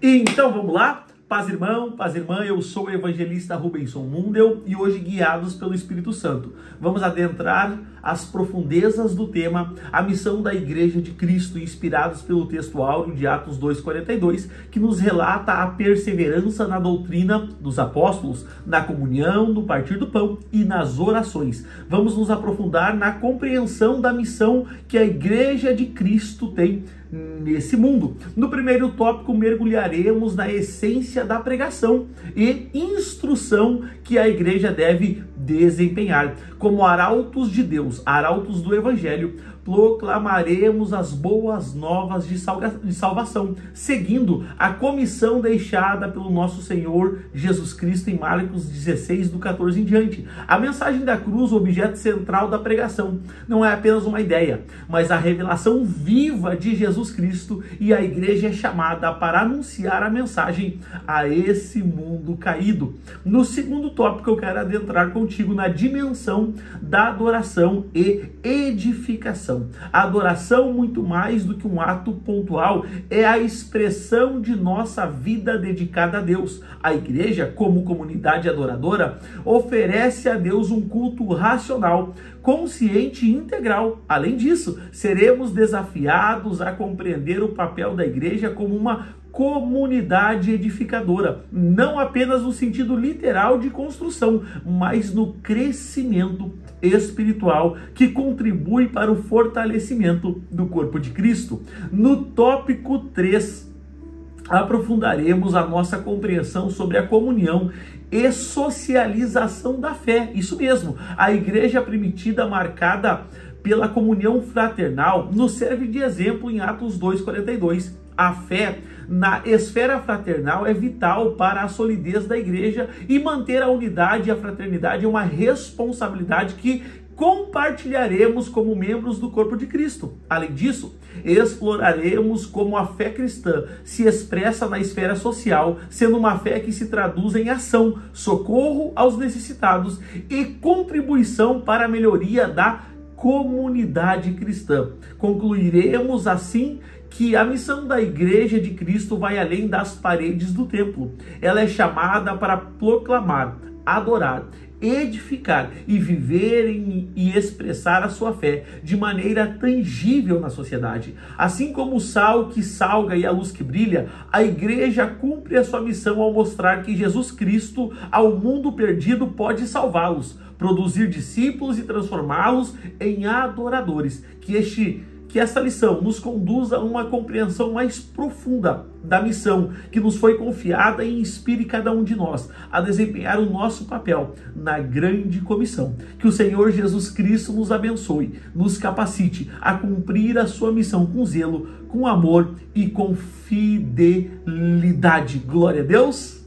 Então vamos lá? Paz irmão, paz irmã, eu sou o evangelista Rubenson Mundel e hoje, guiados pelo Espírito Santo, vamos adentrar as profundezas do tema A Missão da Igreja de Cristo, inspirados pelo texto áureo de Atos 2,42, que nos relata a perseverança na doutrina dos apóstolos, na comunhão, no partir do pão e nas orações. Vamos nos aprofundar na compreensão da missão que a Igreja de Cristo tem nesse mundo. No primeiro tópico, mergulharemos na essência da pregação e instrução que a igreja deve desempenhar. Como arautos de Deus, arautos do Evangelho, proclamaremos as boas novas de salvação, seguindo a comissão deixada pelo nosso Senhor Jesus Cristo em Marcos 16, do 14 em diante. A mensagem da cruz, o objeto central da pregação, não é apenas uma ideia, mas a revelação viva de Jesus Cristo, e a igreja é chamada para anunciar a mensagem a esse mundo caído. No segundo tópico, eu quero adentrar contigo na dimensão da adoração e edificação. A adoração, muito mais do que um ato pontual, é a expressão de nossa vida dedicada a Deus. A igreja, como comunidade adoradora, oferece a Deus um culto racional, consciente e integral. Além disso, seremos desafiados a compreender o papel da igreja como uma comunidade edificadora, não apenas no sentido literal de construção, mas no crescimento espiritual que contribui para o fortalecimento do corpo de Cristo. No tópico 3, aprofundaremos a nossa compreensão sobre a comunhão e socialização da fé. Isso mesmo, a igreja primitiva marcada pela comunhão fraternal nos serve de exemplo em Atos 2,42. A fé na esfera fraternal é vital para a solidez da igreja, e manter a unidade e a fraternidade é uma responsabilidade que compartilharemos como membros do corpo de Cristo. Além disso, exploraremos como a fé cristã se expressa na esfera social, sendo uma fé que se traduz em ação, socorro aos necessitados e contribuição para a melhoria da comunidade cristã. Concluiremos assim que a missão da Igreja de Cristo vai além das paredes do templo. Ela é chamada para proclamar, adorar, edificar e viver e expressar a sua fé de maneira tangível na sociedade. Assim como o sal que salga e a luz que brilha, a igreja cumpre a sua missão ao mostrar que Jesus Cristo ao mundo perdido pode salvá-los, produzir discípulos e transformá-los em adoradores. Que essa lição nos conduza a uma compreensão mais profunda da missão que nos foi confiada e inspire cada um de nós a desempenhar o nosso papel na grande comissão. Que o Senhor Jesus Cristo nos abençoe, nos capacite a cumprir a sua missão com zelo, com amor e com fidelidade. Glória a Deus!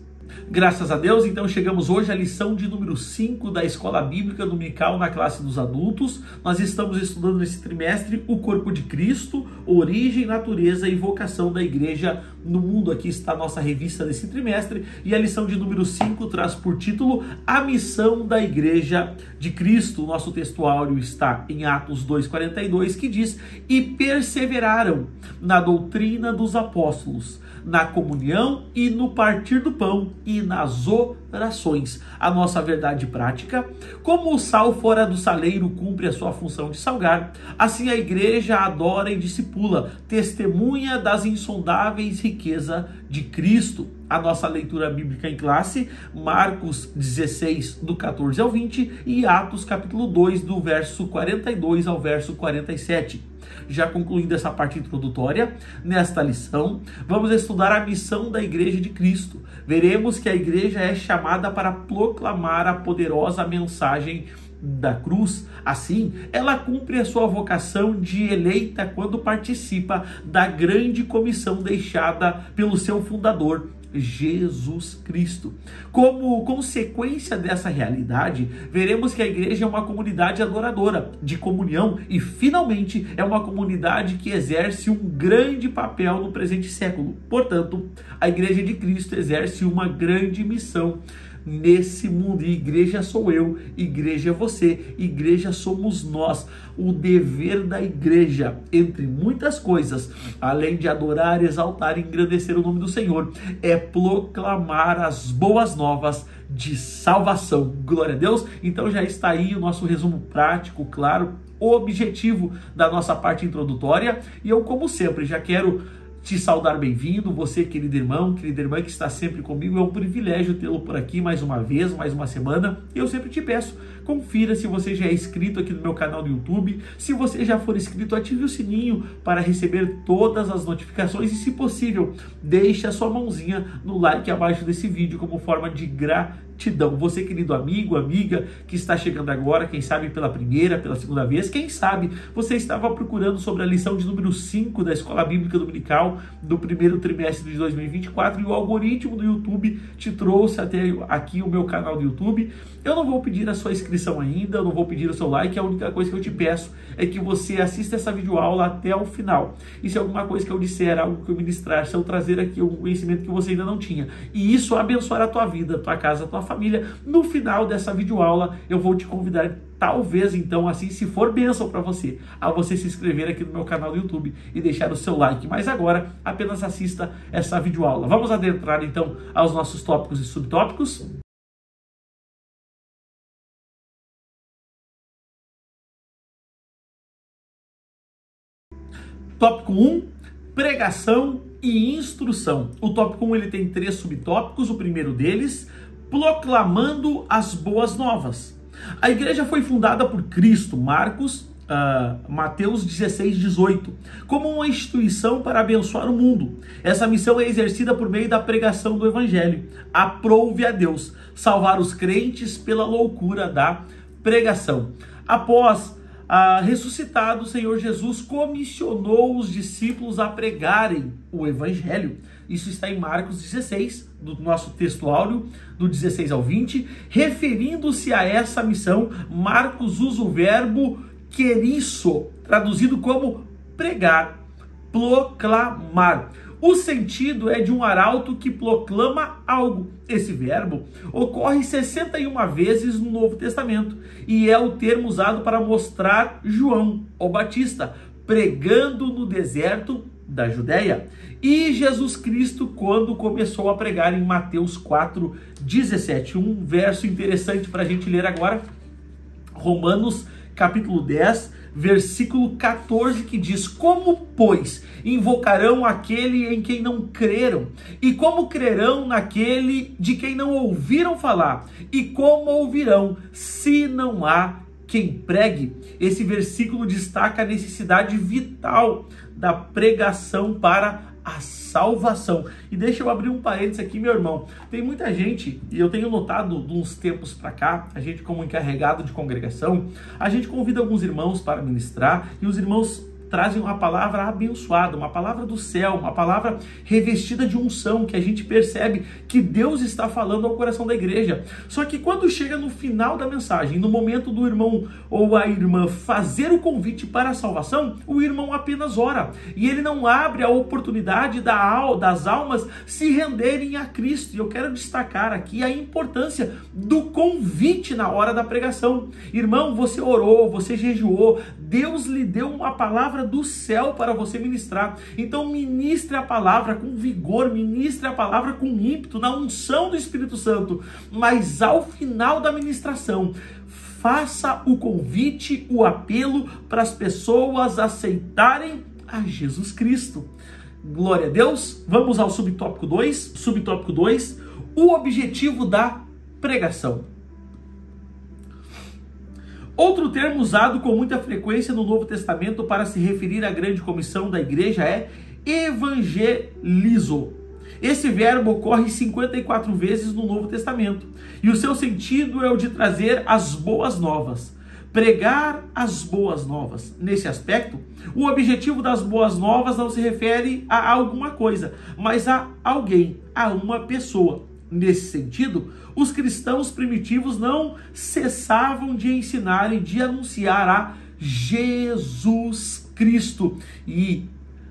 Graças a Deus, então chegamos hoje à lição de número 5 da Escola Bíblica Dominical na classe dos adultos. Nós estamos estudando nesse trimestre o corpo de Cristo, origem, natureza e vocação da igreja no mundo. Aqui está a nossa revista desse trimestre, e a lição de número 5 traz por título A Missão da Igreja de Cristo. O nosso texto áureo está em Atos 2,42, que diz: e perseveraram na doutrina dos apóstolos, na comunhão e no partir do pão e nas orações. A nossa verdade prática: como o sal fora do saleiro cumpre a sua função de salgar, assim a igreja adora e discipula, testemunha das insondáveis riquezas de Cristo. A nossa leitura bíblica em classe: Marcos 16, do 14 ao 20, e Atos capítulo 2, do verso 42 ao verso 47. Já concluindo essa parte introdutória, nesta lição, vamos estudar a missão da Igreja de Cristo. Veremos que a igreja é chamada para proclamar a poderosa mensagem da cruz. Assim, ela cumpre a sua vocação de eleita quando participa da grande comissão deixada pelo seu fundador, Jesus Cristo. Como consequência dessa realidade, veremos que a igreja é uma comunidade adoradora, de comunhão, e finalmente é uma comunidade que exerce um grande papel no presente século. Portanto, a Igreja de Cristo exerce uma grande missão nesse mundo. E igreja sou eu, igreja é você, igreja somos nós. O dever da igreja, entre muitas coisas, além de adorar, exaltar e engrandecer o nome do Senhor, é proclamar as boas novas de salvação. Glória a Deus. Então já está aí o nosso resumo prático, claro, o objetivo da nossa parte introdutória. E eu, como sempre, já quero te saudar bem-vindo, você, querido irmão, querida irmã que está sempre comigo. É um privilégio tê-lo por aqui mais uma vez, mais uma semana. Eu sempre te peço, confira se você já é inscrito aqui no meu canal do YouTube. Se você já for inscrito, ative o sininho para receber todas as notificações e, se possível, deixe a sua mãozinha no like abaixo desse vídeo como forma de gratidão. Você, querido amigo, amiga que está chegando agora, quem sabe pela primeira, pela segunda vez, quem sabe você estava procurando sobre a lição de número 5 da Escola Bíblica Dominical do primeiro trimestre de 2024 e o algoritmo do YouTube te trouxe até aqui o meu canal do YouTube. Eu não vou pedir a sua inscrição ainda, eu não vou pedir o seu like, a única coisa que eu te peço é que você assista essa videoaula até o final. E se alguma coisa que eu disser, algo que eu ministrar, se eu trazer aqui um conhecimento que você ainda não tinha, e isso abençoar a tua vida, a tua casa, a tua família, no final dessa videoaula eu vou te convidar, talvez então assim, se for bênção para você, a você se inscrever aqui no meu canal do YouTube e deixar o seu like. Mas agora apenas assista essa videoaula. Vamos adentrar então aos nossos tópicos e subtópicos. Tópico 1, pregação e instrução. O tópico 1 ele tem 3 subtópicos. O primeiro deles, proclamando as boas novas. A igreja foi fundada por Cristo, Mateus 16:18, como uma instituição para abençoar o mundo. Essa missão é exercida por meio da pregação do Evangelho. Aprove a Deus salvar os crentes pela loucura da pregação. Após ressuscitado, o Senhor Jesus comissionou os discípulos a pregarem o Evangelho. Isso está em Marcos 16, do nosso texto áureo, do 16 ao 20. Referindo-se a essa missão, Marcos usa o verbo querisso, traduzido como pregar, proclamar. O sentido é de um arauto que proclama algo. Esse verbo ocorre 61 vezes no Novo Testamento e é o termo usado para mostrar João, o Batista, pregando no deserto da Judéia. E Jesus Cristo, quando começou a pregar em Mateus 4:17. Um verso interessante para a gente ler agora, Romanos capítulo 10, versículo 14, que diz: como, pois, invocarão aquele em quem não creram? E como crerão naquele de quem não ouviram falar? E como ouvirão, se não há quem pregue? Esse versículo destaca a necessidade vital da pregação para a salvação. E deixa eu abrir um parênteses aqui, meu irmão. Tem muita gente, e eu tenho notado de uns tempos para cá, a gente como encarregado de congregação, a gente convida alguns irmãos para ministrar, e os irmãos trazem uma palavra abençoada, uma palavra do céu, uma palavra revestida de unção, que a gente percebe que Deus está falando ao coração da igreja. Só que quando chega no final da mensagem, no momento do irmão ou a irmã fazer o convite para a salvação, o irmão apenas ora, e ele não abre a oportunidade das almas se renderem a Cristo. E eu quero destacar aqui a importância do convite na hora da pregação. Irmão, você orou, você jejuou, Deus lhe deu uma palavra do céu para você ministrar. Então ministre a palavra com vigor, ministre a palavra com ímpeto, na unção do Espírito Santo. Mas ao final da ministração, faça o convite, o apelo para as pessoas aceitarem a Jesus Cristo. Glória a Deus. Vamos ao subtópico 2. Subtópico 2, o objetivo da pregação. Outro termo usado com muita frequência no Novo Testamento para se referir à grande comissão da igreja é evangelizo. Esse verbo ocorre 54 vezes no Novo Testamento e o seu sentido é o de trazer as boas novas, pregar as boas novas. Nesse aspecto, o objetivo das boas novas não se refere a alguma coisa, mas a alguém, a uma pessoa. Nesse sentido, os cristãos primitivos não cessavam de ensinar e de anunciar a Jesus Cristo. E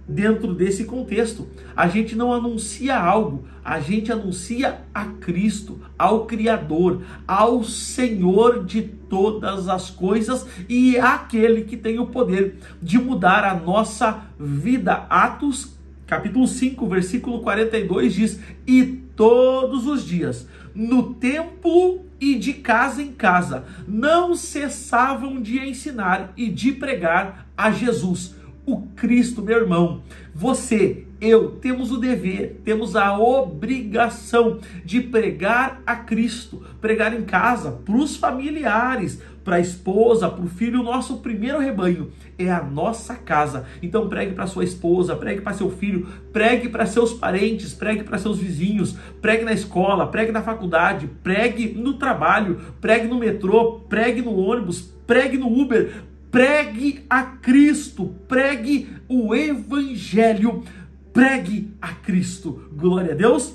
dentro desse contexto. A gente não anuncia algo, a gente anuncia a Cristo, ao Criador, ao Senhor de todas as coisas e aquele que tem o poder de mudar a nossa vida. Atos, capítulo 5, versículo 42 diz: e todos os dias, no templo e de casa em casa, não cessavam de ensinar e de pregar a Jesus, o Cristo. Meu irmão, você, eu, temos o dever, temos a obrigação de pregar a Cristo, pregar em casa, para os familiares, para a esposa, para o filho. O nosso primeiro rebanho é a nossa casa. Então pregue para sua esposa, pregue para seu filho, pregue para seus parentes, pregue para seus vizinhos, pregue na escola, pregue na faculdade, pregue no trabalho, pregue no metrô, pregue no ônibus, pregue no Uber. Pregue a Cristo, pregue o Evangelho, pregue a Cristo. Glória a Deus.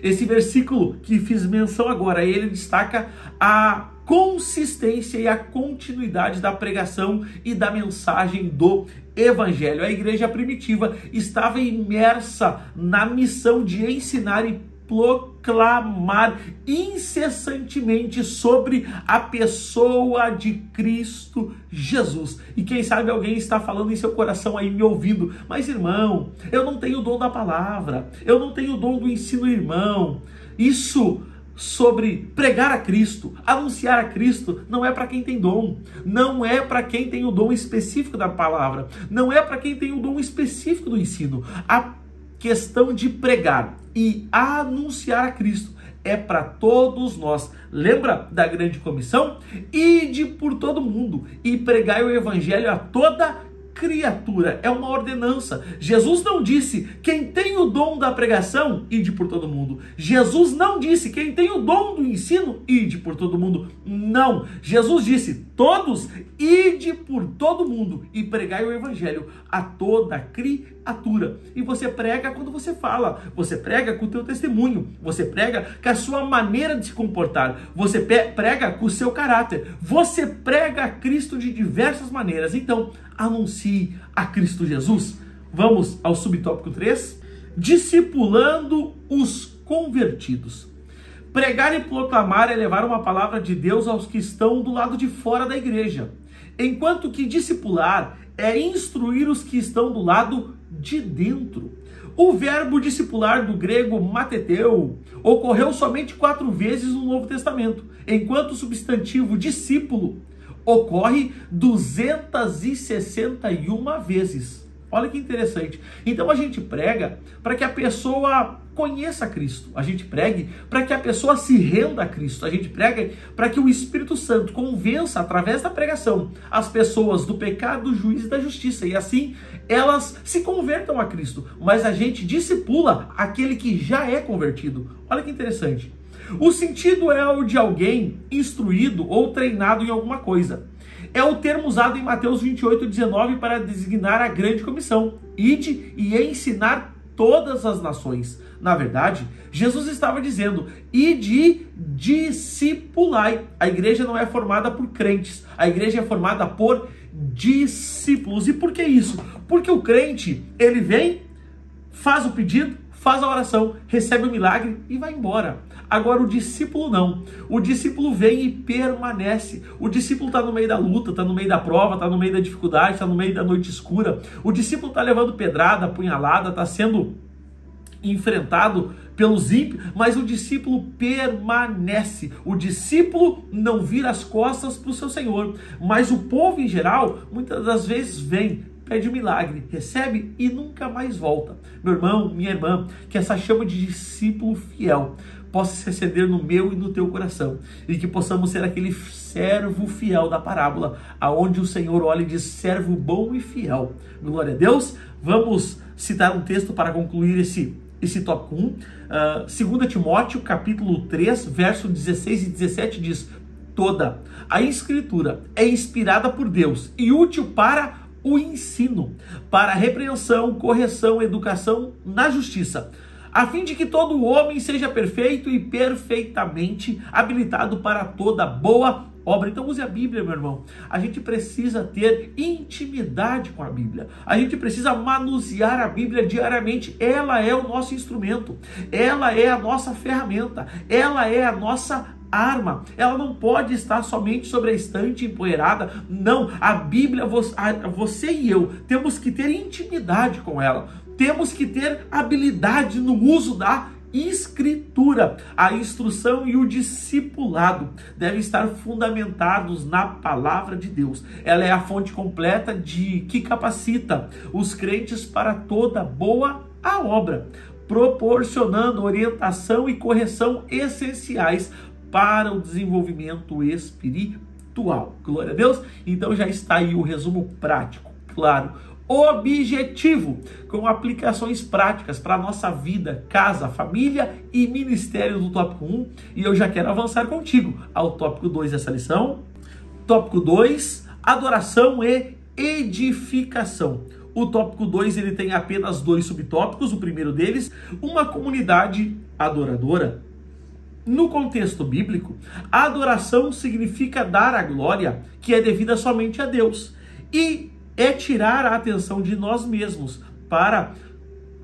Esse versículo que fiz menção agora, ele destaca a consistência e a continuidade da pregação e da mensagem do Evangelho. A igreja primitiva estava imersa na missão de ensinar e proclamar incessantemente sobre a pessoa de Cristo Jesus. E quem sabe alguém está falando em seu coração aí, me ouvindo: mas irmão, eu não tenho o dom da palavra, eu não tenho o dom do ensino, irmão. Isso sobre pregar a Cristo, anunciar a Cristo, não é para quem tem dom, não é para quem tem o dom específico da palavra, não é para quem tem o dom específico do ensino. A questão de pregar e anunciar a Cristo é para todos nós. Lembra da grande comissão? Ide por todo mundo e pregai o Evangelho a toda criatura. É uma ordenança. Jesus não disse: quem tem o dom da pregação, ide por todo mundo. Jesus não disse: quem tem o dom do ensino, ide por todo mundo. Não. Jesus disse: todos, ide por todo mundo e pregai o Evangelho a toda criatura. E você prega quando você fala, você prega com o teu testemunho, você prega com a sua maneira de se comportar, você prega com o seu caráter, você prega a Cristo de diversas maneiras. Então, anuncie a Cristo Jesus. Vamos ao subtópico 3, discipulando os convertidos. Pregar e proclamar é levar uma palavra de Deus aos que estão do lado de fora da igreja, enquanto que discipular é instruir os que estão do lado de dentro. O verbo discipular, do grego mateteu, ocorreu somente 4 vezes no Novo Testamento, enquanto o substantivo discípulo ocorre 261 vezes. Olha que interessante. Então a gente prega para que a pessoa conheça Cristo. A gente pregue para que a pessoa se renda a Cristo. A gente prega para que o Espírito Santo convença, através da pregação, as pessoas do pecado, do juízo e da justiça. E assim elas se convertam a Cristo. Mas a gente discipula aquele que já é convertido. Olha que interessante. O sentido é o de alguém instruído ou treinado em alguma coisa. É o termo usado em Mateus 28:19 para designar a grande comissão: ide e ensinar todas as nações. Na verdade, Jesus estava dizendo: ide e discipulai. A igreja não é formada por crentes, a igreja é formada por discípulos. E por que isso? Porque o crente, ele vem, faz o pedido, faz a oração, recebe o milagre e vai embora. Agora o discípulo não. O discípulo vem e permanece. O discípulo está no meio da luta, está no meio da prova, está no meio da dificuldade, está no meio da noite escura. O discípulo está levando pedrada, apunhalada, está sendo enfrentado pelos ímpios, mas o discípulo permanece. O discípulo não vira as costas para o seu Senhor. Mas o povo em geral, muitas das vezes vem, pede um milagre, recebe e nunca mais volta. Meu irmão, minha irmã, que essa chama de discípulo fiel possa se acender no meu e no teu coração, e que possamos ser aquele servo fiel da parábola, aonde o Senhor olha e diz: servo bom e fiel. Glória a Deus. Vamos citar um texto para concluir esse tópico 1. 2 Timóteo, capítulo 3, verso 16 e 17 diz: toda a Escritura é inspirada por Deus e útil para o ensino, para a repreensão, correção, educação na justiça, a fim de que todo homem seja perfeito e perfeitamente habilitado para toda boa obra. Então use a Bíblia, meu irmão. A gente precisa ter intimidade com a Bíblia. A gente precisa manusear a Bíblia diariamente. Ela é o nosso instrumento. Ela é a nossa ferramenta. Ela é a nossa arma. Ela não pode estar somente sobre a estante empoeirada. Não, a Bíblia, você e eu temos que ter intimidade com ela. Temos que ter habilidade no uso da Escritura. A instrução e o discipulado devem estar fundamentados na palavra de Deus. Ela é a fonte completa que capacita os crentes para toda boa obra, proporcionando orientação e correção essenciais para o desenvolvimento espiritual. Glória a Deus. Então já está aí o resumo prático, claro, objetivo, com aplicações práticas para a nossa vida, casa, família e ministério do tópico 1. E eu já quero avançar contigo ao tópico 2 dessa lição. Tópico 2, adoração e edificação. O tópico 2 ele tem apenas 2 subtópicos. O primeiro deles, uma comunidade adoradora. No contexto bíblico, a adoração significa dar a glória que é devida somente a Deus e é tirar a atenção de nós mesmos para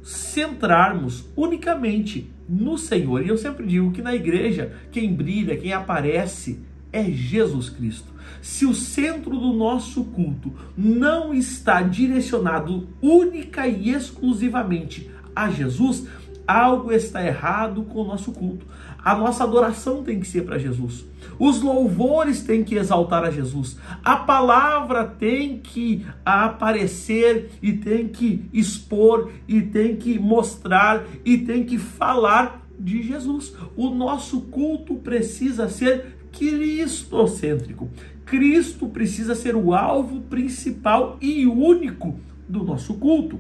centrarmos unicamente no Senhor. E eu sempre digo que na igreja, quem brilha, quem aparece é Jesus Cristo. Se o centro do nosso culto não está direcionado única e exclusivamente a Jesus, algo está errado com o nosso culto. A nossa adoração tem que ser para Jesus. Os louvores têm que exaltar a Jesus. A palavra tem que aparecer e tem que expor e tem que mostrar e tem que falar de Jesus. O nosso culto precisa ser cristocêntrico. Cristo precisa ser o alvo principal e único do nosso culto.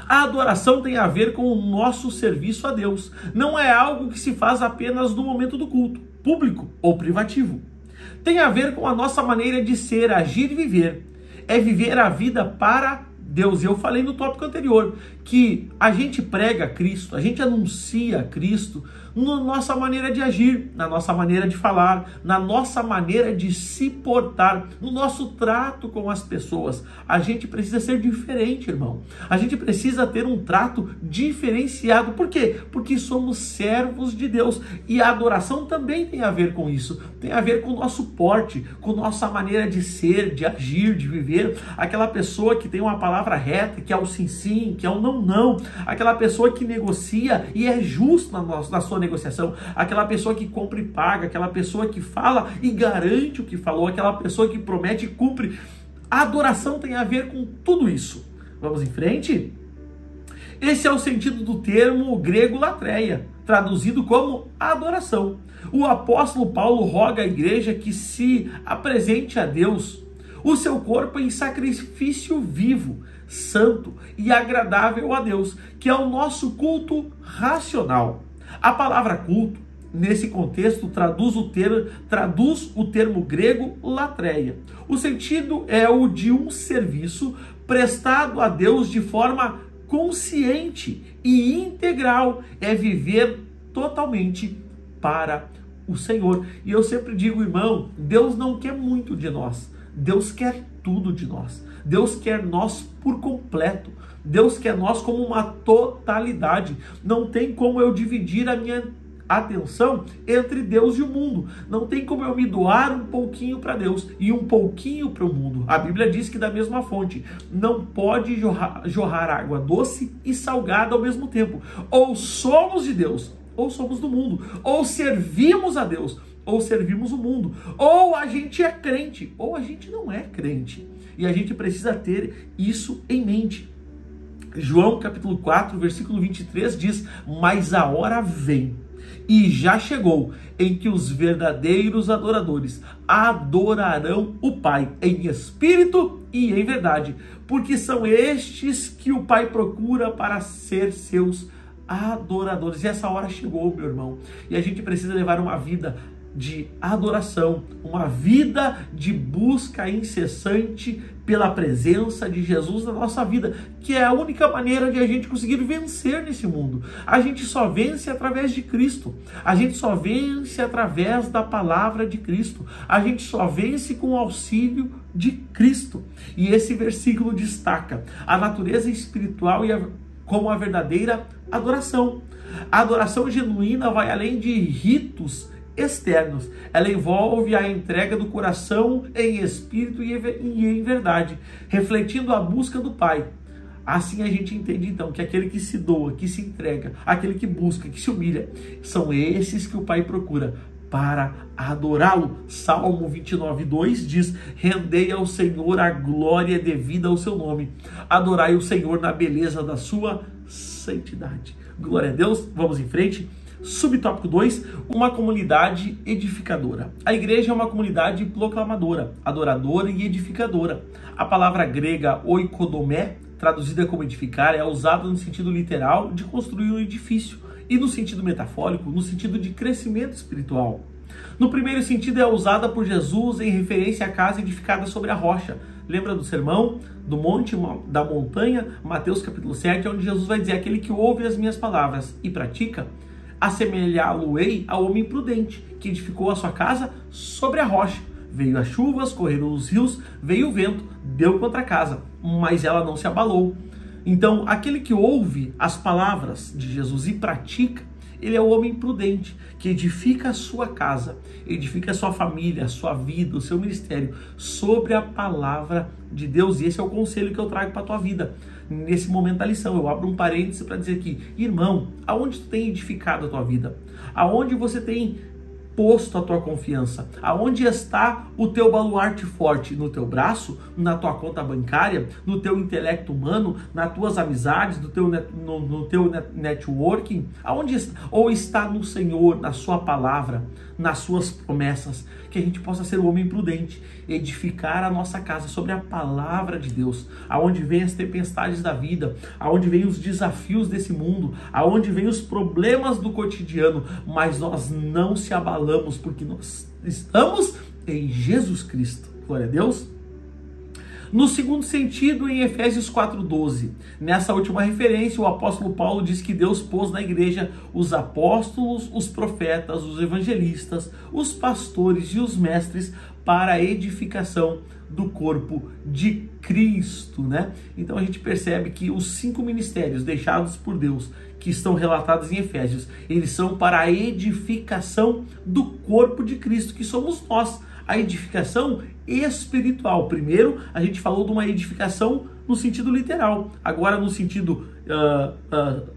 A adoração tem a ver com o nosso serviço a Deus. Não é algo que se faz apenas no momento do culto, público ou privativo. Tem a ver com a nossa maneira de ser, agir e viver. É viver a vida para Deus. Eu falei no tópico anterior que a gente prega Cristo, a gente anuncia Cristo na nossa maneira de agir, na nossa maneira de falar, na nossa maneira de se portar, no nosso trato com as pessoas. A gente precisa ser diferente, irmão. A gente precisa ter um trato diferenciado. Por quê? Porque somos servos de Deus. E a adoração também tem a ver com isso. Tem a ver com o nosso porte, com nossa maneira de ser, de agir, de viver. Aquela pessoa que tem uma palavra reta, que é o sim, sim, que é o não, não. Aquela pessoa que negocia e é justo na sua negociação. Aquela pessoa que compra e paga. Aquela pessoa que fala e garante o que falou. Aquela pessoa que promete e cumpre. A adoração tem a ver com tudo isso. Vamos em frente? Esse é o sentido do termo grego latreia, traduzido como adoração. O apóstolo Paulo roga à igreja que se apresente a Deus o seu corpo em sacrifício vivo, santo e agradável a Deus, que é o nosso culto racional. A palavra culto, nesse contexto, traduz o termo grego latreia. O sentido é o de um serviço prestado a Deus de forma consciente e integral. É viver totalmente para o Senhor. E eu sempre digo, irmão, Deus não quer muito de nós. Deus quer tudo de nós. Deus quer nós por completo. Deus quer nós como uma totalidade. Não tem como eu dividir a minha atenção entre Deus e o mundo. Não tem como eu me doar um pouquinho para Deus e um pouquinho para o mundo. A Bíblia diz que da mesma fonte não pode jorrar água doce e salgada ao mesmo tempo. Ou somos de Deus, ou somos do mundo. Ou servimos a Deus, ou servimos o mundo. Ou a gente é crente, ou a gente não é crente. E a gente precisa ter isso em mente. João capítulo 4, versículo 23 diz: mas a hora vem, e já chegou, em que os verdadeiros adoradores adorarão o Pai em espírito e em verdade, porque são estes que o Pai procura para ser seus adoradores. E essa hora chegou, meu irmão, e a gente precisa levar uma vida de adoração, uma vida de busca incessante pela presença de Jesus na nossa vida, que é a única maneira de a gente conseguir vencer nesse mundo. A gente só vence através de Cristo, a gente só vence através da palavra de Cristo, a gente só vence com o auxílio de Cristo. E esse versículo destaca a natureza espiritual como a verdadeira adoração. A adoração genuína vai além de ritos externos. Ela envolve a entrega do coração em espírito e em verdade, refletindo a busca do Pai. Assim a gente entende então que aquele que se doa, que se entrega, aquele que busca, que se humilha, são esses que o Pai procura para adorá-lo. Salmo 29:2 diz: rendei ao Senhor a glória devida ao seu nome, adorai o Senhor na beleza da sua santidade. Glória a Deus. Vamos em frente. Subtópico 2, uma comunidade edificadora. A igreja é uma comunidade proclamadora, adoradora e edificadora. A palavra grega oikodomé, traduzida como edificar, é usada no sentido literal de construir um edifício e no sentido metafórico, no sentido de crescimento espiritual. No primeiro sentido, é usada por Jesus em referência à casa edificada sobre a rocha. Lembra do sermão do monte, da montanha, Mateus capítulo 7, onde Jesus vai dizer: aquele que ouve as minhas palavras e pratica, assemelhá-lo-ei ao homem prudente, que edificou a sua casa sobre a rocha. Veio as chuvas, correram os rios, veio o vento, deu contra a casa, mas ela não se abalou. Então, aquele que ouve as palavras de Jesus e pratica, ele é o homem prudente, que edifica a sua casa, edifica a sua família, a sua vida, o seu ministério, sobre a palavra de Deus. E esse é o conselho que eu trago para a tua vida. Nesse momento da lição, eu abro um parêntese para dizer aqui: irmão, aonde tu tem edificado a tua vida? Aonde você tem posto a tua confiança? Aonde está o teu baluarte forte? No teu braço? Na tua conta bancária? No teu intelecto humano? Nas tuas amizades? No teu networking? Aonde está? Ou está no Senhor, na sua palavra, nas suas promessas? Que a gente possa ser um homem prudente, edificar a nossa casa sobre a palavra de Deus, aonde vem as tempestades da vida, aonde vem os desafios desse mundo, aonde vem os problemas do cotidiano, mas nós não se abalamos, porque nós estamos em Jesus Cristo. Glória a Deus. No segundo sentido, em Efésios 4:12, nessa última referência, o apóstolo Paulo diz que Deus pôs na igreja os apóstolos, os profetas, os evangelistas, os pastores e os mestres para a edificação do corpo de Cristo, né? Então a gente percebe que os 5 ministérios deixados por Deus, que estão relatados em Efésios, eles são para a edificação do corpo de Cristo, que somos nós. A edificação espiritual. Primeiro, a gente falou de uma edificação no sentido literal. Agora, no sentido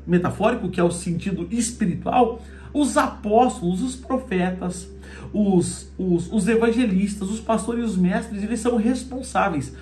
metafórico, que é o sentido espiritual, os apóstolos, os profetas, os evangelistas, os pastores e os mestres, eles são responsáveis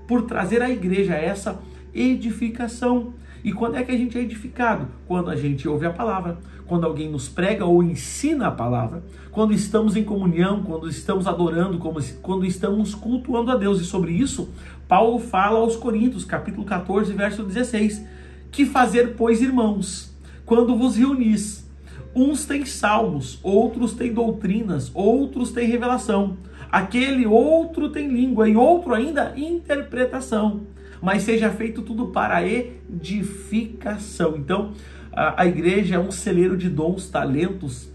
por trazer à igreja essa edificação. E quando é que a gente é edificado? Quando a gente ouve a palavra, quando alguém nos prega ou ensina a palavra, quando estamos em comunhão, quando estamos adorando, quando estamos cultuando a Deus. E sobre isso, Paulo fala aos Coríntios, capítulo 14, verso 16, que fazer, pois, irmãos, quando vos reunis, uns têm salmos, outros têm doutrinas, outros têm revelação, aquele outro tem língua e outro ainda interpretação. Mas seja feito tudo para a edificação. Então, a igreja é um celeiro de dons, talentos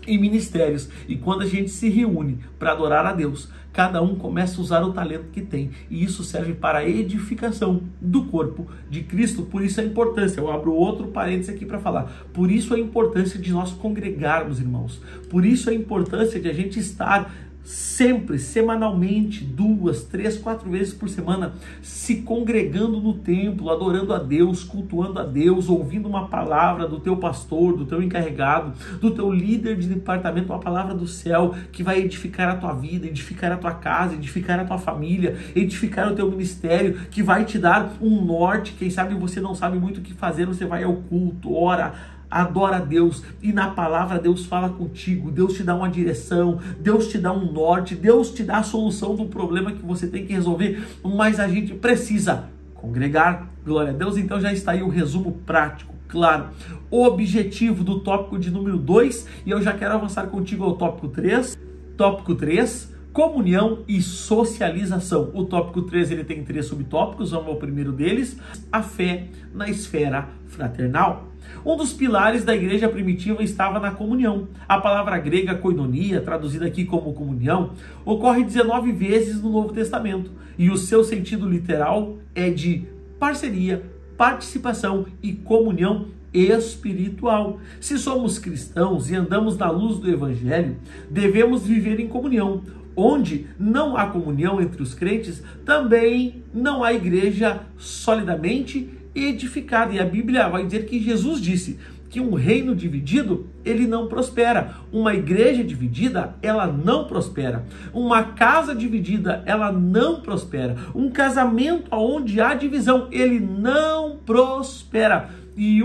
e ministérios. E quando a gente se reúne para adorar a Deus, cada um começa a usar o talento que tem. E isso serve para a edificação do corpo de Cristo. Por isso a importância, eu abro outro parênteses aqui para falar. Por isso a importância de nós congregarmos, irmãos. Por isso a importância de a gente estar sempre, semanalmente, 2, 3, 4 vezes por semana, se congregando no templo, adorando a Deus, cultuando a Deus, ouvindo uma palavra do teu pastor, do teu encarregado, do teu líder de departamento, uma palavra do céu que vai edificar a tua vida, edificar a tua casa, edificar a tua família, edificar o teu ministério, que vai te dar um norte. Quem sabe você não sabe muito o que fazer, você vai ao culto, ora, adora a Deus, e na palavra Deus fala contigo, Deus te dá uma direção, Deus te dá um norte, Deus te dá a solução do problema que você tem que resolver, mas a gente precisa congregar. Glória a Deus. Então já está aí o resumo prático, claro. O objetivo do tópico de número 2, e eu já quero avançar contigo ao tópico 3. Tópico 3, comunhão e socialização. O tópico 3 ele tem 3 subtópicos, vamos ao primeiro deles, a fé na esfera fraternal. Um dos pilares da igreja primitiva estava na comunhão. A palavra grega koinonia, traduzida aqui como comunhão, ocorre 19 vezes no Novo Testamento, e o seu sentido literal é de parceria, participação e comunhão espiritual. Se somos cristãos e andamos na luz do Evangelho, devemos viver em comunhão. Onde não há comunhão entre os crentes, também não há igreja solidamente edificada. E a Bíblia vai dizer que Jesus disse que um reino dividido, ele não prospera. Uma igreja dividida, ela não prospera. Uma casa dividida, ela não prospera. Um casamento onde há divisão, ele não prospera. E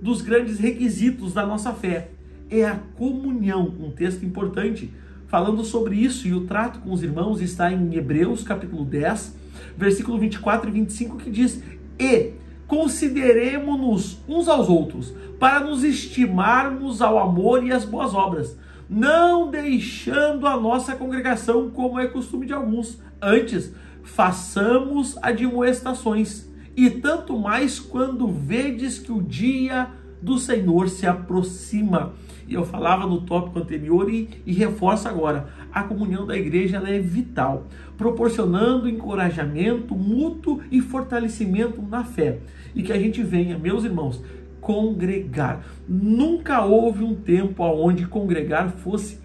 dos grandes requisitos da nossa fé é a comunhão. Um texto importante falando sobre isso, e o trato com os irmãos está em Hebreus capítulo 10, versículo 24 e 25, que diz: e consideremo-nos uns aos outros, para nos estimarmos ao amor e às boas obras, não deixando a nossa congregação como é costume de alguns. Antes, façamos admoestações, e tanto mais quando vedes que o dia do Senhor se aproxima. E eu falava no tópico anterior e reforço agora, a comunhão da igreja ela é vital, proporcionando encorajamento mútuo e fortalecimento na fé. E que a gente venha, meus irmãos, congregar. Nunca houve um tempo onde congregar fosse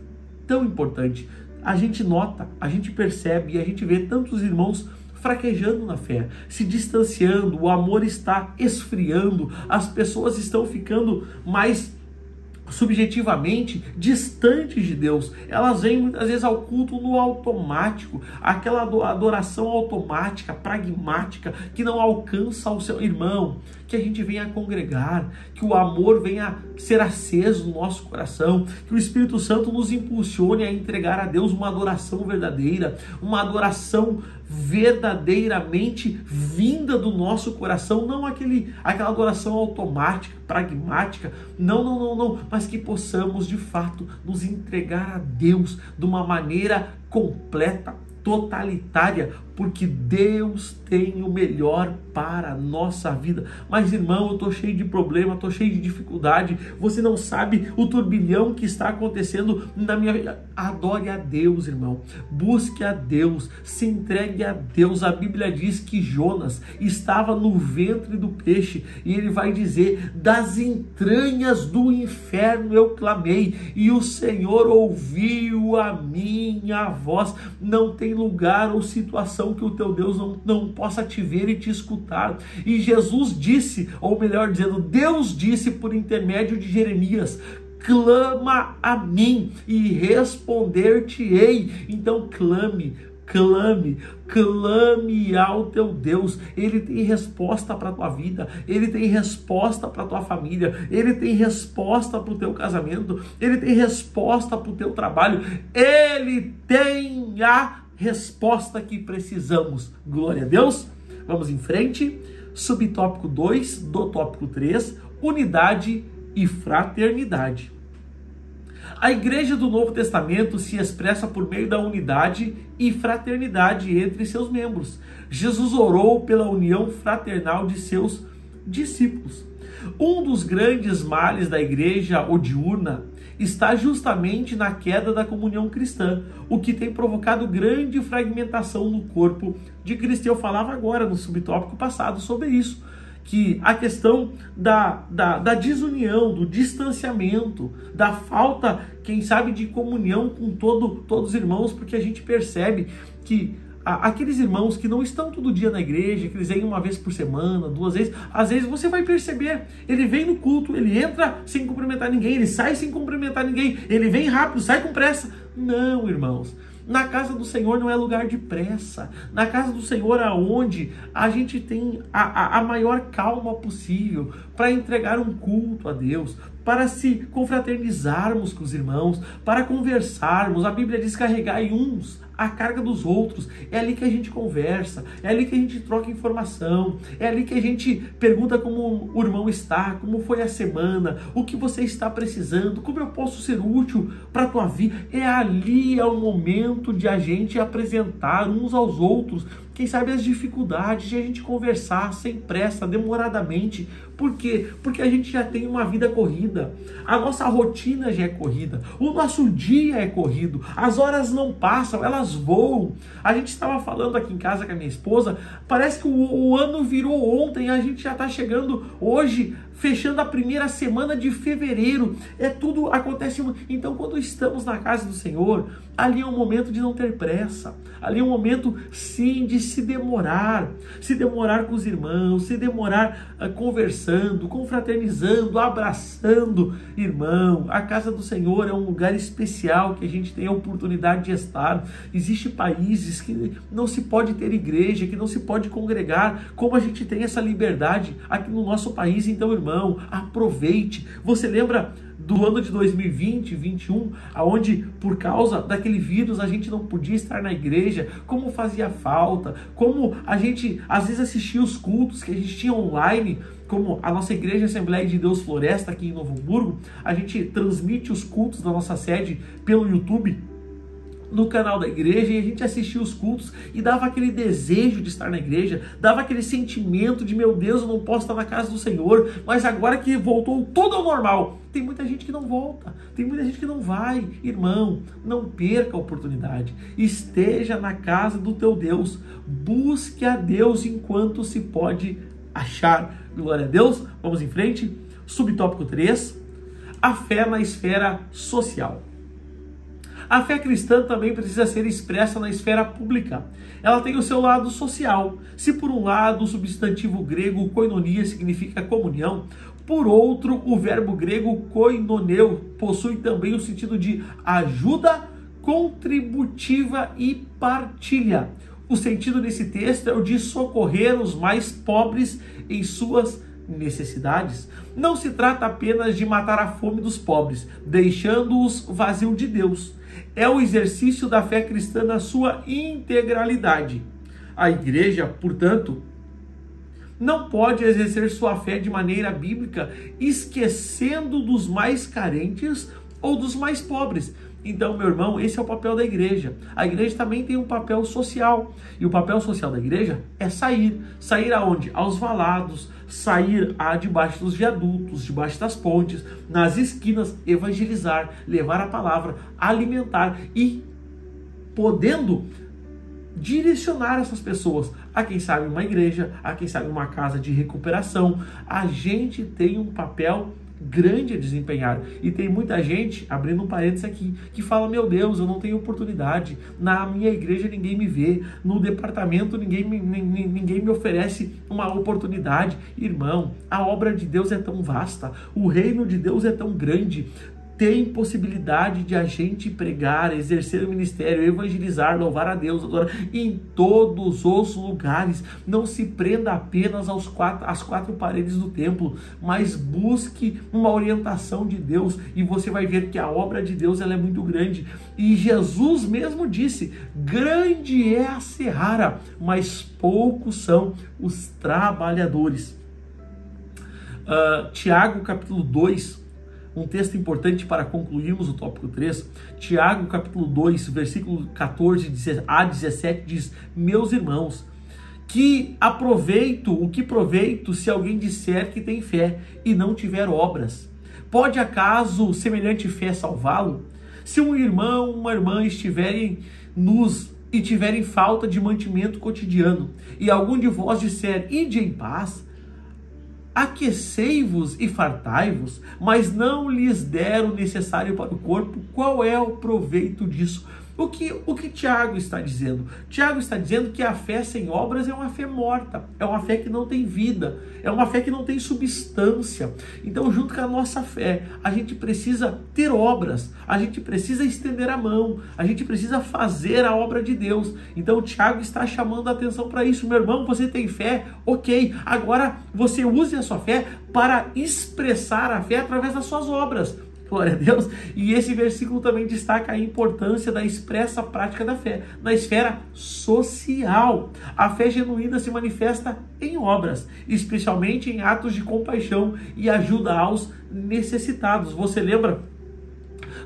tão importante. A gente nota, a gente percebe e a gente vê tantos irmãos fraquejando na fé, se distanciando, o amor está esfriando, as pessoas estão ficando mais subjetivamente distantes de Deus. Elas vêm muitas vezes ao culto no automático, aquela adoração automática, pragmática, que não alcança o seu irmão. Que a gente venha congregar, que o amor venha ser aceso no nosso coração, que o Espírito Santo nos impulsione a entregar a Deus uma adoração verdadeira, uma adoração verdadeiramente vinda do nosso coração, não aquela adoração automática, pragmática, não, mas que possamos de fato nos entregar a Deus de uma maneira completa, totalitária, porque Deus tem o melhor para a nossa vida. Mas irmão, eu estou cheio de problema, estou cheio de dificuldade, você não sabe o turbilhão que está acontecendo na minha vida. Adore a Deus, irmão, busque a Deus, se entregue a Deus. A Bíblia diz que Jonas estava no ventre do peixe, e ele vai dizer: das entranhas do inferno eu clamei, e o Senhor ouviu a minha voz. Não tem lugar ou situação que o teu Deus não possa te ver e te escutar. E Jesus disse, ou melhor dizendo, Deus disse por intermédio de Jeremias: clama a mim e responder-te-ei. Então clame ao teu Deus. Ele tem resposta para a tua vida, ele tem resposta para a tua família, ele tem resposta para o teu casamento, ele tem resposta para o teu trabalho, ele tem a resposta que precisamos. Glória a Deus. Vamos em frente. Subtópico 2 do tópico 3, unidade e fraternidade. A igreja do Novo Testamento se expressa por meio da unidade e fraternidade entre seus membros. Jesus orou pela união fraternal de seus discípulos. Um dos grandes males da igreja odiurna está justamente na queda da comunhão cristã, o que tem provocado grande fragmentação no corpo de Cristo. Eu falava agora no subtópico passado sobre isso, que a questão da desunião, do distanciamento, da falta, quem sabe, de comunhão com todos os irmãos, porque a gente percebe que aqueles irmãos que não estão todo dia na igreja, que eles vêm uma vez por semana, 2 vezes, às vezes você vai perceber, ele vem no culto, ele entra sem cumprimentar ninguém, ele sai sem cumprimentar ninguém, ele vem rápido, sai com pressa. Não, irmãos. Na casa do Senhor não é lugar de pressa. Na casa do Senhor é onde a gente tem a maior calma possível para entregar um culto a Deus, para se confraternizarmos com os irmãos, para conversarmos. A Bíblia diz: carregai uns a carga dos outros, é ali que a gente conversa, é ali que a gente troca informação, é ali que a gente pergunta como o irmão está, como foi a semana, o que você está precisando, como eu posso ser útil para a tua vida. É ali, é o momento de a gente apresentar uns aos outros, quem sabe as dificuldades, de a gente conversar sem pressa, demoradamente. Por quê? Porque a gente já tem uma vida corrida, a nossa rotina já é corrida, o nosso dia é corrido, as horas não passam, elas voam. A gente estava falando aqui em casa com a minha esposa, parece que o ano virou ontem, a gente já está chegando hoje, fechando a primeira semana de fevereiro, tudo acontece. Então, quando estamos na casa do Senhor, ali é um momento de não ter pressa, ali é um momento sim de se demorar com os irmãos, se demorar conversando, confraternizando, abraçando. Irmão, a casa do Senhor é um lugar especial que a gente tem a oportunidade de estar. Existem países que não se pode ter igreja, que não se pode congregar, como a gente tem essa liberdade aqui no nosso país. Então, irmão, aproveite. Você lembra do ano de 2020, 2021, aonde por causa daquele vírus a gente não podia estar na igreja, como fazia falta, como a gente às vezes assistia os cultos que a gente tinha online, como a nossa igreja Assembleia de Deus Floresta aqui em Novo Hamburgo, a gente transmite os cultos da nossa sede pelo YouTube, no canal da igreja, e a gente assistia os cultos e dava aquele desejo de estar na igreja, dava aquele sentimento de, meu Deus, eu não posso estar na casa do Senhor, mas agora que voltou tudo ao normal, tem muita gente que não volta, tem muita gente que não vai. Irmão, não perca a oportunidade, esteja na casa do teu Deus, busque a Deus enquanto se pode achar. Glória a Deus. Vamos em frente. Subtópico 3, a fé na esfera social. A fé cristã também precisa ser expressa na esfera pública. Ela tem o seu lado social. Se por um lado o substantivo grego koinonia significa comunhão, por outro o verbo grego koinoneu possui também o sentido de ajuda contributiva e partilha. O sentido desse texto é o de socorrer os mais pobres em suas necessidades. Não se trata apenas de matar a fome dos pobres, deixando-os vazio de Deus. É o exercício da fé cristã na sua integralidade. A igreja, portanto, não pode exercer sua fé de maneira bíblica esquecendo dos mais carentes ou dos mais pobres. Então, meu irmão, esse é o papel da igreja. A igreja também tem um papel social. E o papel social da igreja é sair. Sair aonde? Aos valados, sair debaixo dos viadutos, debaixo das pontes, nas esquinas, evangelizar, levar a palavra, alimentar e podendo direcionar essas pessoas a quem sabe uma igreja, a quem sabe uma casa de recuperação. A gente tem um papel grande a desempenhar. E tem muita gente, abrindo um parênteses aqui, que fala, meu Deus, eu não tenho oportunidade, na minha igreja ninguém me vê, no departamento ninguém me oferece uma oportunidade. Irmão, a obra de Deus é tão vasta, o reino de Deus é tão grande, tem possibilidade de a gente pregar, exercer o ministério, evangelizar, louvar a Deus, adorar em todos os lugares. Não se prenda apenas às quatro paredes do templo, mas busque uma orientação de Deus e você vai ver que a obra de Deus ela é muito grande. E Jesus mesmo disse, grande é a seara, mas poucos são os trabalhadores. Tiago capítulo 2, um texto importante para concluirmos o tópico 3, Tiago capítulo 2, versículo 14 a 17 diz, meus irmãos, o que proveito se alguém disser que tem fé e não tiver obras? Pode acaso semelhante fé salvá-lo? Se um irmão, uma irmã estiverem nus e tiverem falta de mantimento cotidiano, e algum de vós disser, ide em paz, aquecei-vos e fartai-vos, mas não lhes der o necessário para o corpo, qual é o proveito disso? O que Tiago está dizendo? Tiago está dizendo que a fé sem obras é uma fé morta, é uma fé que não tem vida, é uma fé que não tem substância. Então, junto com a nossa fé, a gente precisa ter obras, a gente precisa estender a mão, a gente precisa fazer a obra de Deus. Então, Tiago está chamando a atenção para isso. Meu irmão, você tem fé? Ok, agora você use a sua fé para expressar a fé através das suas obras. Glória a Deus. E esse versículo também destaca a importância da expressa prática da fé na esfera social. A fé genuína se manifesta em obras, especialmente em atos de compaixão e ajuda aos necessitados. Você lembra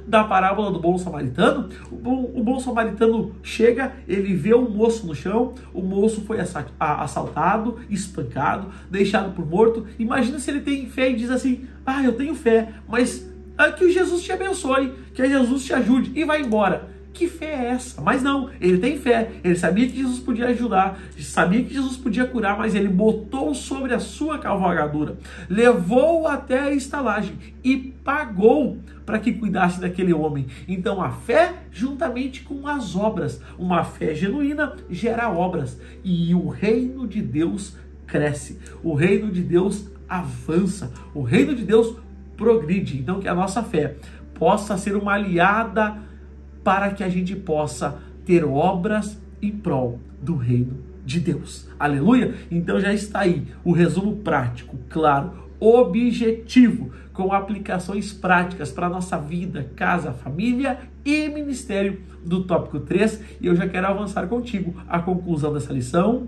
da parábola do bom samaritano? O bom samaritano chega, ele vê um moço no chão, o moço foi assaltado, espancado, deixado por morto. Imagina se ele tem fé e diz assim: ah, eu tenho fé, mas que Jesus te abençoe, que Jesus te ajude, e vai embora. Que fé é essa? Mas não, ele tem fé, ele sabia que Jesus podia ajudar, sabia que Jesus podia curar, mas ele botou sobre a sua cavalgadura, levou até a estalagem e pagou para que cuidasse daquele homem. Então a fé juntamente com as obras, uma fé genuína gera obras, e o reino de Deus cresce, o reino de Deus avança, o reino de Deus progride. Então que a nossa fé possa ser uma aliada para que a gente possa ter obras em prol do reino de Deus. Aleluia? Então já está aí o resumo prático, claro, objetivo, com aplicações práticas para a nossa vida, casa, família e ministério do tópico 3. E eu já quero avançar contigo a conclusão dessa lição.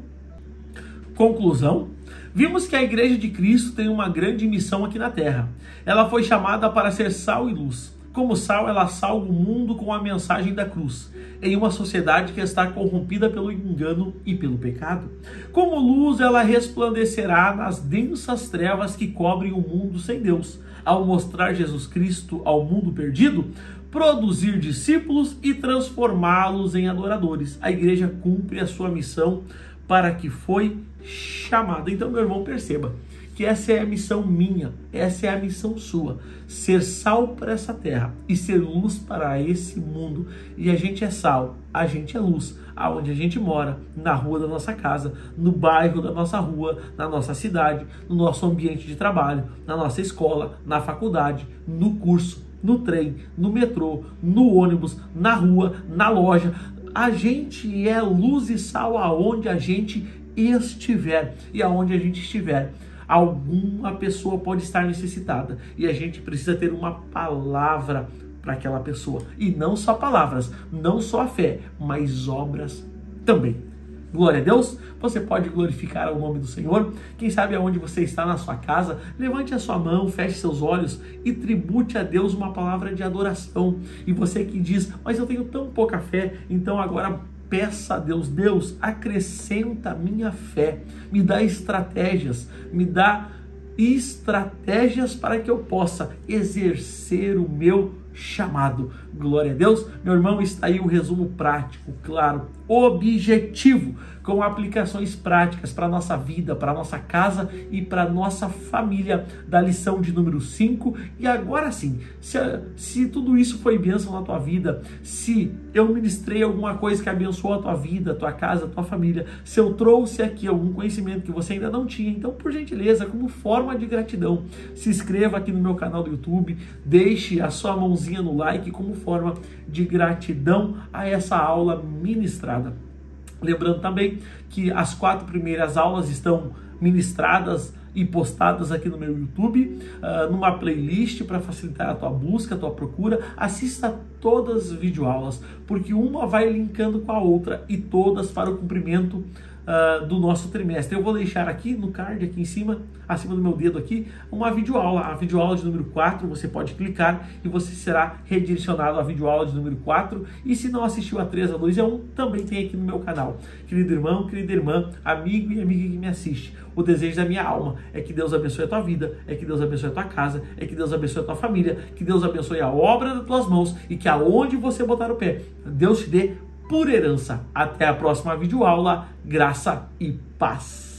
Conclusão. Vimos que a Igreja de Cristo tem uma grande missão aqui na Terra. Ela foi chamada para ser sal e luz. Como sal, ela salva o mundo com a mensagem da cruz, em uma sociedade que está corrompida pelo engano e pelo pecado. Como luz, ela resplandecerá nas densas trevas que cobrem o mundo sem Deus, ao mostrar Jesus Cristo ao mundo perdido, produzir discípulos e transformá-los em adoradores. A igreja cumpre a sua missão para que foi chamada. Então, meu irmão, perceba que essa é a missão minha, essa é a missão sua, ser sal para essa terra e ser luz para esse mundo. E a gente é sal, a gente é luz, aonde a gente mora, na rua da nossa casa, no bairro da nossa rua, na nossa cidade, no nosso ambiente de trabalho, na nossa escola, na faculdade, no curso, no trem, no metrô, no ônibus, na rua, na loja. A gente é luz e sal aonde a gente estiver, e aonde a gente estiver, alguma pessoa pode estar necessitada, e a gente precisa ter uma palavra para aquela pessoa, e não só palavras, não só a fé, mas obras também. Glória a Deus. Você pode glorificar o nome do Senhor. Quem sabe aonde você está na sua casa, levante a sua mão, feche seus olhos e tribute a Deus uma palavra de adoração. E você que diz: mas eu tenho tão pouca fé, então agora peça a Deus: Deus, acrescenta a minha fé, me dá estratégias, para que eu possa exercer o meu chamado. Glória a Deus. Meu irmão, está aí o resumo prático, claro, objetivo, com aplicações práticas para a nossa vida, para a nossa casa e para a nossa família, da lição de número 5. E agora sim, se tudo isso foi bênção na tua vida, se eu ministrei alguma coisa que abençoou a tua vida, a tua casa, a tua família, se eu trouxe aqui algum conhecimento que você ainda não tinha, então, por gentileza, como forma de gratidão, se inscreva aqui no meu canal do YouTube, deixe a sua mãozinha no like como forma de gratidão a essa aula ministrada. Lembrando também que as 4 primeiras aulas estão ministradas e postadas aqui no meu YouTube, numa playlist para facilitar a tua busca, a tua procura. Assista todas as videoaulas, porque uma vai linkando com a outra e todas para o cumprimento do nosso trimestre. Eu vou deixar aqui no card, aqui em cima, acima do meu dedo aqui, uma videoaula, a videoaula de número 4, você pode clicar e você será redirecionado à videoaula de número 4, e se não assistiu a 3, a 2 e a 1, também tem aqui no meu canal. Querido irmão, querida irmã, amigo e amiga que me assiste, o desejo da minha alma é que Deus abençoe a tua vida, é que Deus abençoe a tua casa, é que Deus abençoe a tua família, que Deus abençoe a obra das tuas mãos, e que aonde você botar o pé, Deus te dê por herança. Até a próxima videoaula. Graça e paz.